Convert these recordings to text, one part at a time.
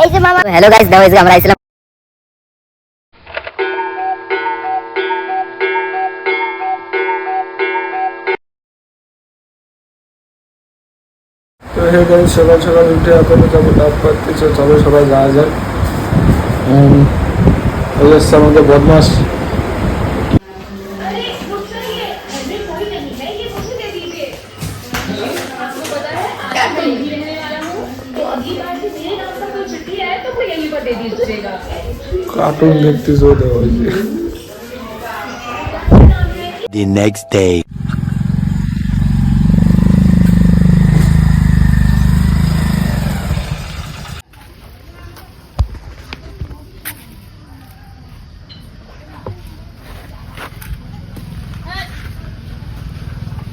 এই যে মামা হ্যালো গাইস দাও এই যে আমরা আইছিলাম তো হে গাইস সকাল সকাল উঠে এখন যাবো ডাব পাড়তে চলো সবাই যাওয়া যাক ওই হচ্ছে আমাদের বদমাস কার্টুন দেখতেছো The next day.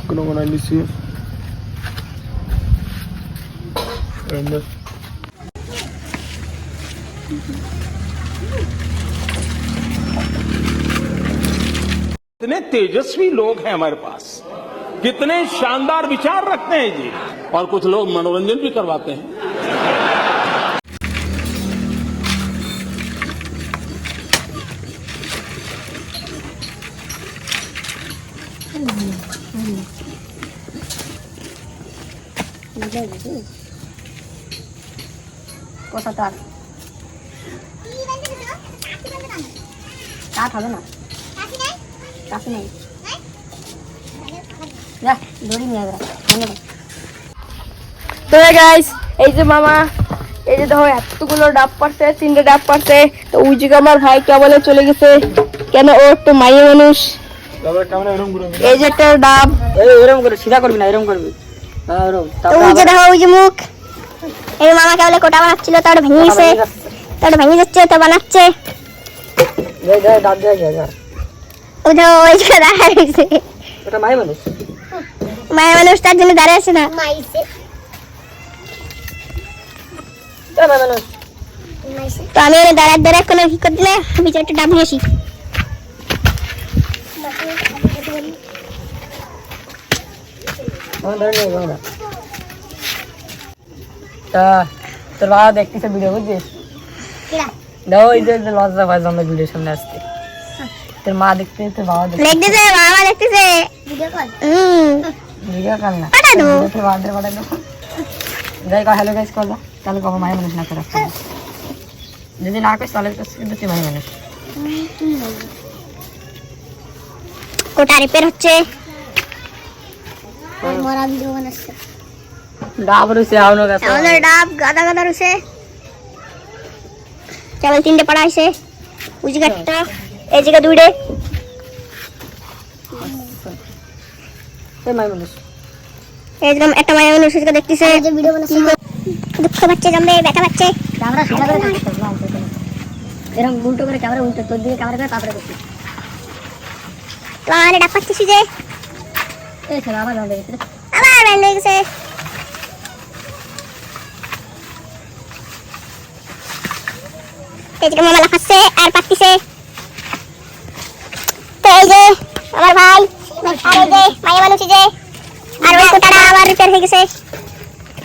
কোনো কোনো নিছি कितने तेजस्वी लोग हैं हमारे पास, कितने शानदार विचार रखते हैं जी। और कुछ लोग मनोरंजन भी करवाते हैं। কোথাকার কাঠ হবে না কাছে নেই যা দড়ি নিয়ে আসবে তো গাইস এই যে মামা এই যে দেখো এতগুলো ডাব পারছে 3টে ডাব পারছে তো ওই যে আমার ভাই কেবলে চলে গেছে কেন ওর তো মাইয়া মানুষ তারপর ক্যামেরা এরকম করে এই যে একটা ডাব এরকম করে সিধা করবি না এরকম করবি ওই যে দেখো ওই যে মুখ এই মামা কেবলে কোটা বানাচ্ছিল তার ভেঙে গেছে তার ভেঙে যাচ্ছে তো বানাচ্ছে ডাব দেয় জায়গা ওটা ওই যে দাঁড়ায় আছে ওটা মাইয়া মানুষ তার জন্য দাঁড়ায় আছে না মাইছে তো মাইয়া মানুষ তো আমি দাঁড়ায় কোনো কি করে দিলে বিচার একটা ডাব নিয়ে আসি তোর বাবা দেখতেছে ভিডিও বুঝছিস দেখো এই যে লজ্জা পাই আমরা ভিডিওর সামনে আসতে তোর মা দেখতেছে তোর বাবা দেখতেছে বাবা দেখতেছে ভিডিও কল ভিডিও কল না তোর বাবাদের পাঠাই দাও যাই কো হ্যালো গাইস করলো তাহলে কখন মায়ের মানুষ না করে যদি না করিস তাহলে কিন্তু তুই মায়ের মানুষ কোটা রিপেয়ার হচ্ছে মরা ভিডিও বানাচ্ছে ডাব রয়েছে আউনো গাছ আমাদের ডাব গাদা গাদা রয়েছে কেবল 3টে পড়া হয়েছে ওই জায়গাটা এই জায়গা 2টে তুই মায়ের মানুষ একদম একটা মায়া মানুষ সেটা দেখতেছে যে ভিডিও বানাচ্ছে দুঃখ পাচ্ছে জমবে ব্যথা পাচ্ছে ক্যামেরা সোজা করে এরকম উল্টো করে ক্যামেরা উল্টো তোর দিকে ক্যামেরা করে তারপরে করছিস তো আমি ডাক পাচ্ছি যে এই ছেলে আমার ব্যান্ড গেছে আমার ব্যান্ড হয়ে গেছে এই যে মামা লাফাচ্ছে আর পাচ্ছিছে তো এই যে আমার ভাই আর এই যে মায়া মানুষ যে আর ওই কোটাটা আবার রিপেয়ার হয়ে গেছে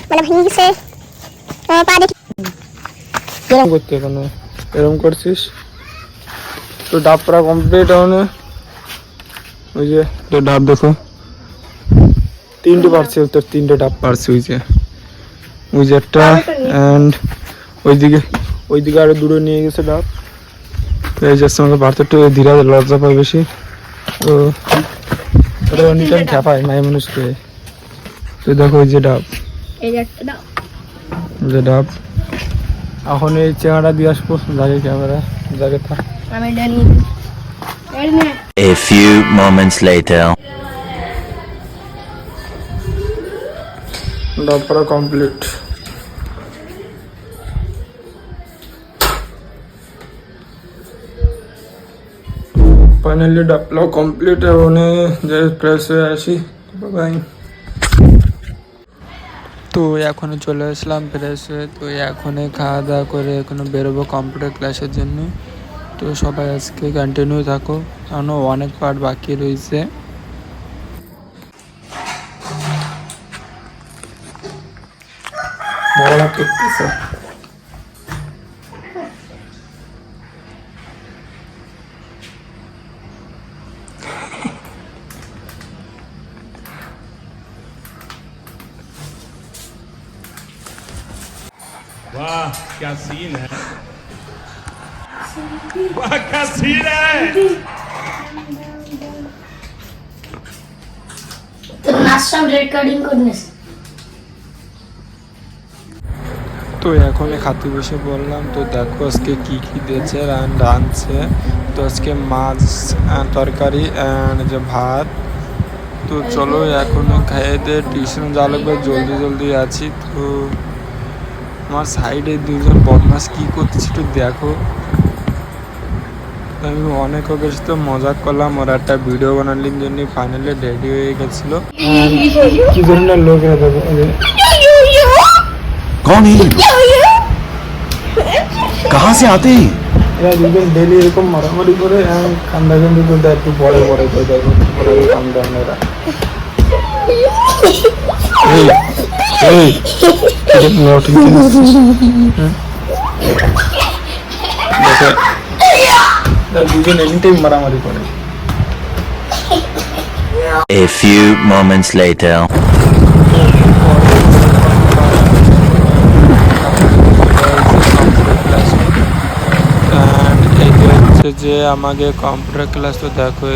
মানে ভেঙে গেছে পা দেখি এরকম করতে কেন এরকম করছিস তো ডাব পড়া কমপ্লিট হওয়ানো ওই যে তো ডাব দেখো 3টে পারছে তোর 3টে ডাব পারছে ওই যে একটা অ্যান্ড ওইদিকে আরো দূরে নিয়ে গেছে ডাব তো এই যে সঙ্গে পারতে একটু ধীরে লজ্জা পায় বেশি তো ওটা অনেকটা খ্যাপায় মায়ের মানুষকে তো দেখো ওই যে ডাব এই যে একটা ডাব যে ডাব এখন এই চেহারা দিয়ে আসবো জায়গায় ক্যামেরা জায়গায় থাক আমি জানি A few moments later. ডাব পড়া কমপ্লিট ফাইনালি ডাবলা কমপ্লিট এবং যে ফ্রেশ হয়ে আসি বাই তো এখনই চলে আসলাম ফ্রেশ হয়ে তো এখনই খাওয়া দাওয়া করে এখনো বেরোবো কম্পিউটার ক্লাসের জন্য তো সবাই আজকে কন্টিনিউ থাকো এখনও অনেক পার্ট বাকি রয়েছে বড় করতেছে वाह क्या सीन है, वाह क्या सीन है। তো নাচ সব রেকর্ডিং করনিস। তো এখন খাতে বসে বললাম। তো দেখো আজকে কি কি দিয়েছে রাঁধছে। তো আজকে মাছ তরকারি অ্যান্ড যে ভাত। তো চলো এখন খাইয়ে দিয়ে টিউশন যাওয়া লাগবে, জলদি জলদি আছি। তো আমার সাইডে দুজন বদমাস কি করতেছি একটু দেখো। আমি অনেক ওদের সাথে মজা করলাম, ওরা একটা ভিডিও বানানোর জন্য ফাইনালি রেডি হয়ে গেছিল। কি ধরনের লোক এরা দেখো, कौन है ये? कहाँ से आते हैं? এরা দুজন ডেলি এরকম মারামারি করে কান্দা কান্দি করতে একটু বড় বড় করে দেখো কান্দা এরা। দুজন এনি টাইম মারামারি করে। A few moments later. যে আমাকে কম্পিউটার ক্লাস তো দেখো।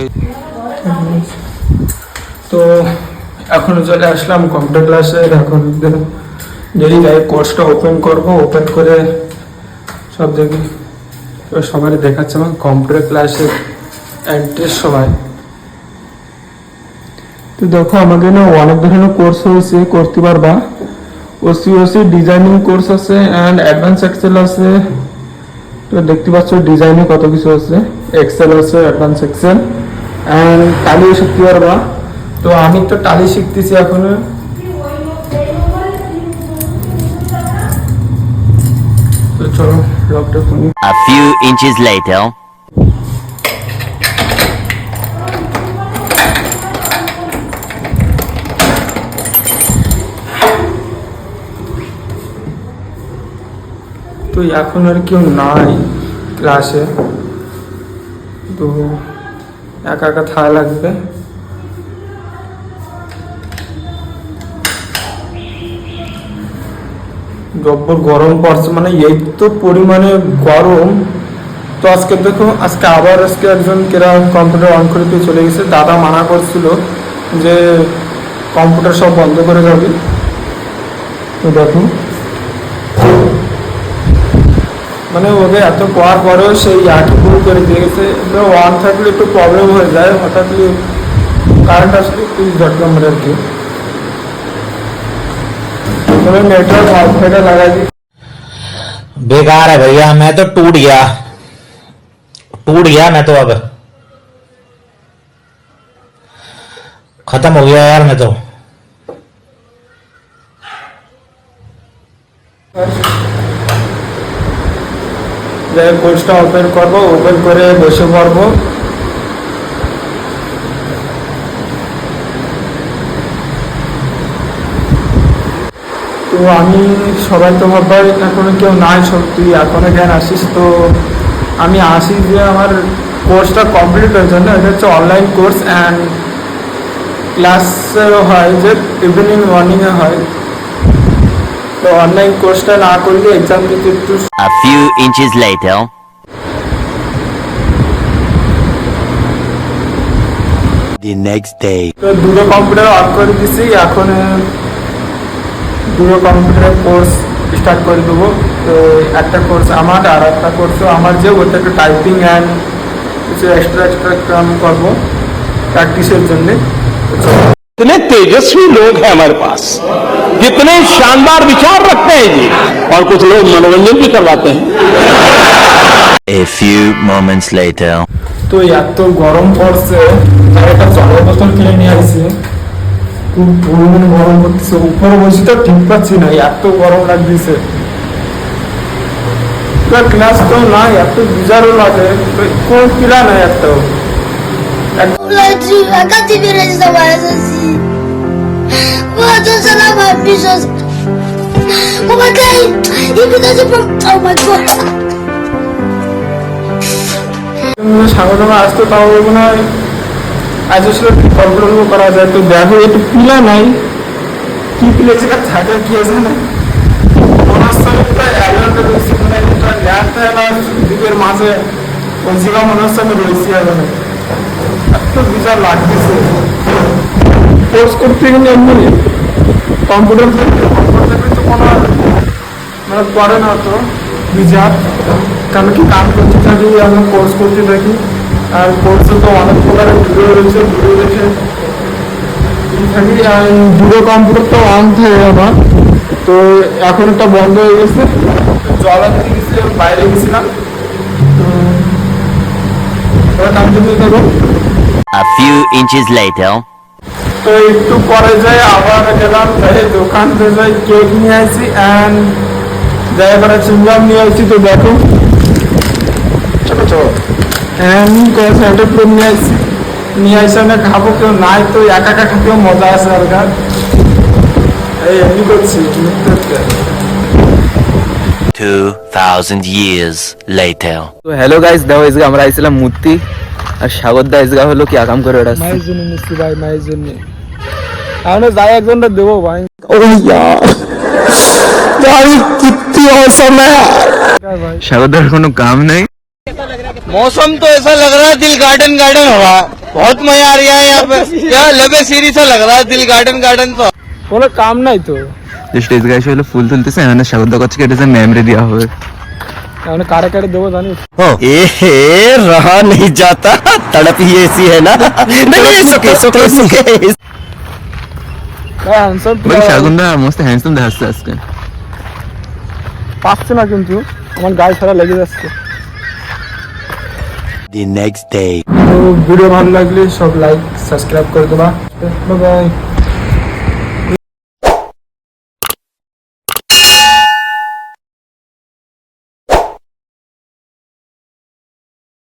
তো এখন চলে আসলাম কম্পিউটার ক্লাসে। এখন যদি যাই কোর্সটা ওপেন করব, ওপেন করে সব দেখি। তো সবাই দেখাচ্ছে আমার কম্পিউটার ক্লাসের অ্যাড্রেস সবাই। তো দেখো আমাদের না অনেক ধরনের কোর্স হয়েছে, করতে পারবা। ওসি ডিজাইনিং কোর্স আছে অ্যান্ড অ্যাডভান্স এক্সেল আছে। তো দেখতে পাচ্ছ ডিজাইনে কত কিছু আছে, এক্সেল আছে, অ্যাডভান্স এক্সেল অ্যান্ড টালিও শিখতে পারবা। তো আমি তো টালি শিখতেছি এখন। তো চলো লকটা খুলি। A few inches later. তো এখন আর কেউ নাই ক্লাসে, তো একা একা থাকা লাগবে। জব্বর গরম পড়ছে, মানে এই তো পরিমাণে গরম। তো আজকে দেখো আজকে একজন কেরা কম্পিউটার অন করে দিয়ে চলে গেছে। দাদা মানা করছিল যে কম্পিউটার সব বন্ধ করে যাবে। তো দেখো মানে ওদের এত পড়ার পরেও সেই আটটুকু করে দিয়ে গেছে। ওয়ান থাকলে একটু প্রবলেম হয়ে যায়, হঠাৎ কারেন্ট আসলে একটু ঝটকা মারে আর কি। नेटवर्क वाईफाई लगा दी। बेकार है भैया, मैं तो टूट गया मैं तो अब खत्म हो गया यार मैं तो। কোর্সটা ওপেন করবো, ওপেন করে বসে পড়বো। তো আমি সবাই তো ভাববার এখনো কেউ নাই, সত্যি এখনো জ্ঞান আসিস। তো আমি আসি যে আমার কোর্সটা কমপ্লিট হয়েছে না, এটা হচ্ছে অনলাইন কোর্স অ্যান্ড ক্লাসেরও হয়, যে ইভিনিং মর্নিংয়ে হয়। তো অনলাইন কোর্সটা না করলে এক্সাম দিতে একটু। A few inches later. The next day. তো দুটো কম্পিউটার অন করে দিছি, এখন দুটো কম্পিউটারের কোর্স স্টার্ট করে দেবো। তো একটা কোর্স আমার আর একটা কোর্সও আমার, যে ওটা একটু টাইপিং অ্যান্ড কিছু এক্সট্রা কাম করবো প্র্যাকটিসের জন্যে। कितने तेजस्वी लोग हैं हमारे पास, कितने शानदार विचार रखते हैं जी, और कुछ लोग मनोरंजन भी करवाते हैं। A few moments later. তো এত গরম পড়ছে, আর একটা জলের বোতল কিনে নিয়ে আসছি। খুব পরিমাণে গরম পড়তেছে, উপরে বসে তো ঠিক পাচ্ছি না, এত গরম লাগতেছে। ক্লাস তো নাই, এত বিজারও লাগে, কোন ক্লাস নাই একটাও। Acabei de virar essa mais assim. Vou dançar na barbicha. Como é que é? E me dá de oh my god. সাংগঠন আসতো, তাও মনে হয় আজ আসলে কন্ট্রোল করা যায়। তো দেখো একটু পিলা নাই, কি পিলে সেটা থাকা কি আছে না, রাস্তার প্রায় 1 ঘন্টা রয়েছি, মানে একটা ল্যান্ড থাকে না দ্বীপের মাঝে, ওই জায়গা মনে হচ্ছে আমি রয়েছি এখন। এত বিশাল লাগতেছে। কোর্স করতে গেলে এমনি কম্পিউটার থাকলে তো কোনো মানে পড়ে না তো বিজার, কারণ কি কাম করতে থাকি, আমি কোর্স করতে থাকি। আর কোর্সে তো অনেক প্রকারের ভিডিও রয়েছে, ভিডিও দেখে থাকি। আর ভিডিও কম্পিউটার তো অন থাকে আমার, তো এখন একটা বন্ধ হয়ে গেছে। জল আনতে গেছি, বাইরে গেছিলাম, কাম করতে থাকো। A few inches later. তো একটু পরে যাই আবার গেলাম, যাই দোকান থেকে যাই কেক নিয়ে আসি অ্যান্ড যাই এবারে চুঙ্গাম নিয়ে আসি। তো দেখো ছোট ছোট স্যান্ডে পুরো নিয়ে আসছি, নিয়ে আসে আমি খাবো, কেউ নাই তো একা একা খেতেও মজা আছে আর গা। এই এমনি করছি 2000 years later. তো হ্যালো গাইস, দেখো আজকে আমরা আইছিলাম মূর্তি, আর সাগর দা আজকে হলো কি আকাম করে ওটা মায়ের জন্য নিচ্ছি ভাই, মায়ের জন্য। আমরা যাই একজনটা দেবো ভাই। ও ভাই কিত্তি অসম ভাই। সাগর দার কোনো কাম নেই। मौसम तो ऐसा लग रहा है दिल गार्डन गार्डन हो रहा है, बहुत मजा आ रहा है यहाँ पे। यहाँ लेबे सीरी सा लग रहा है दिल गार्डन गार्डन। तो কোনো কাম নাই তো, জাস্ট আজকে এসে হলো ফুল তুলতেছে, এখানে সাগর দা কাছে কেটেছে মেমরি দেওয়া হবে। আমরা কারে কারে দেবো জানিস? रहा नहीं जाता, तड़प ही ऐसी है ना। नहीं सुके सुके सुके। হ্যান্ডসাম বলি সাগর দা মস্ত হ্যান্ডসাম দেখাচ্ছে আজকে। পাচ্ছে না কিন্তু আমার গায়ে সারা লেগে যাচ্ছে। The next day. তো ভিডিও ভালো লাগলে সব লাইক সাবস্ক্রাইব করে দেবা। Bye bye.